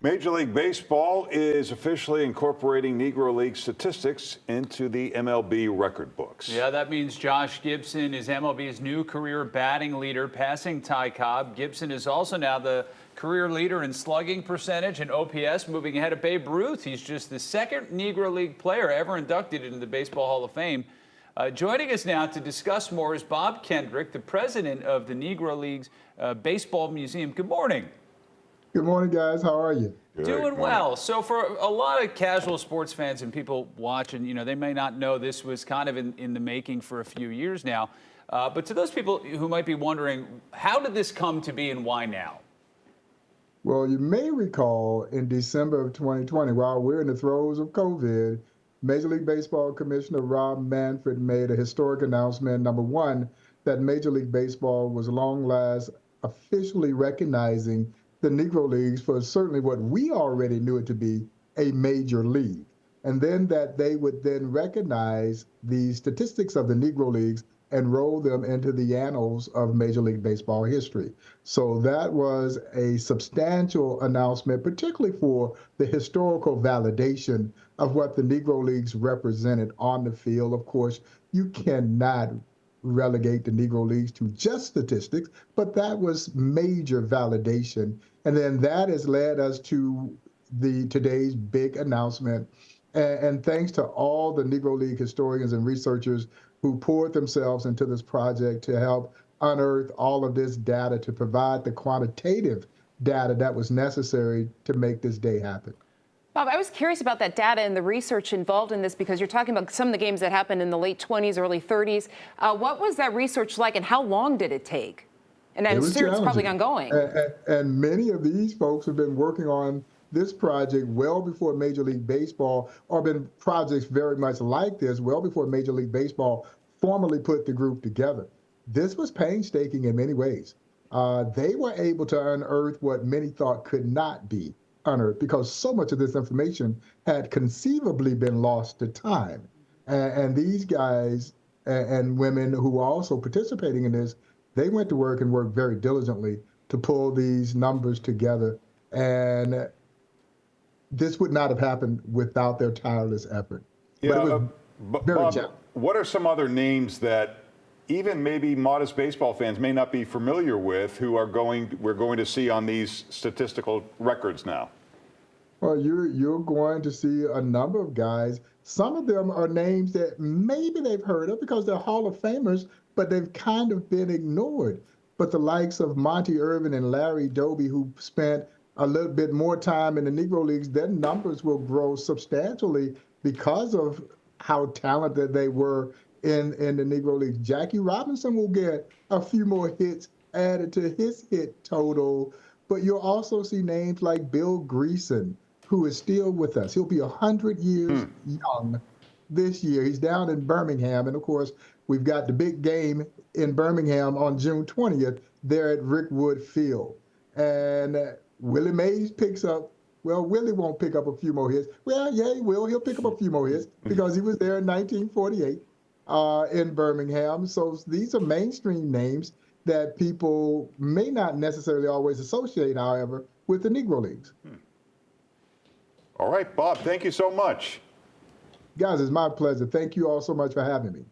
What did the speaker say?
Major League Baseball is officially incorporating Negro League statistics into the MLB record books. Yeah, that means Josh Gibson is MLB's new career batting leader, passing Ty Cobb. Gibson is also now the career leader in slugging percentage and OPS, moving ahead of Babe Ruth. He's just the second Negro League player ever inducted into the Baseball Hall of Fame. Joining us now to discuss more is Bob Kendrick, the president of the Negro Leagues Baseball Museum. Good morning. Good morning, guys. How are you? Doing well. So for a lot of casual sports fans and people watching, they may not know this was kind of in the making for a few years now. But to those people who might be wondering, how did this come to be and why now? Well, you may recall in December of 2020, while we're in the throes of COVID, Major League Baseball Commissioner Rob Manfred made a historic announcement, number one, that Major League Baseball was long last officially recognizing the Negro Leagues for certainly what we already knew it to be, a major league. And then that they would then recognize the statistics of the Negro Leagues and roll them into the annals of Major League Baseball history. So that was a substantial announcement, particularly for the historical validation of what the Negro Leagues represented on the field. Of course, you cannot relegate the Negro Leagues to just statistics, but that was major validation. And then that has led us to today's big announcement. And thanks to all the Negro League historians and researchers who poured themselves into this project to help unearth all of this data to provide the quantitative data that was necessary to make this day happen. Bob, I was curious about that data and the research involved in this because you're talking about some of the games that happened in the late 20s, early 30s. What was that research like and how long did it take? And I'm sure it's probably ongoing. And many of these folks have been working on this project well before Major League Baseball, or been projects very much like this, well before Major League Baseball formally put the group together. This was painstaking in many ways. They were able to unearth what many thought could not be unearthed because so much of this information had conceivably been lost to time. And these guys and women who are also participating in this, they went to work and worked very diligently to pull these numbers together. And this would not have happened without their tireless effort. Yeah, but very Bob, what are some other names that even maybe modest baseball fans may not be familiar with who we're going to see on these statistical records now? Well, you're going to see a number of guys. Some of them are names that maybe they've heard of because they're Hall of Famers, but they've kind of been ignored. But the likes of Monty Irvin and Larry Doby, who spent a little bit more time in the Negro Leagues, their numbers will grow substantially because of how talented they were in the Negro Leagues. Jackie Robinson will get a few more hits added to his hit total, but you'll also see names like Bill Greason, who is still with us. He'll be 100 years young this year. He's down in Birmingham, and of course, we've got the big game in Birmingham on June 20th there at Rickwood Field. And Willie Mays picks up, well, Willie won't pick up a few more hits. Well, yeah, he will. He'll pick up a few more hits because he was there in 1948 in Birmingham. So these are mainstream names that people may not necessarily always associate, however, with the Negro Leagues. All right, Bob, thank you so much. Guys, it's my pleasure. Thank you all so much for having me.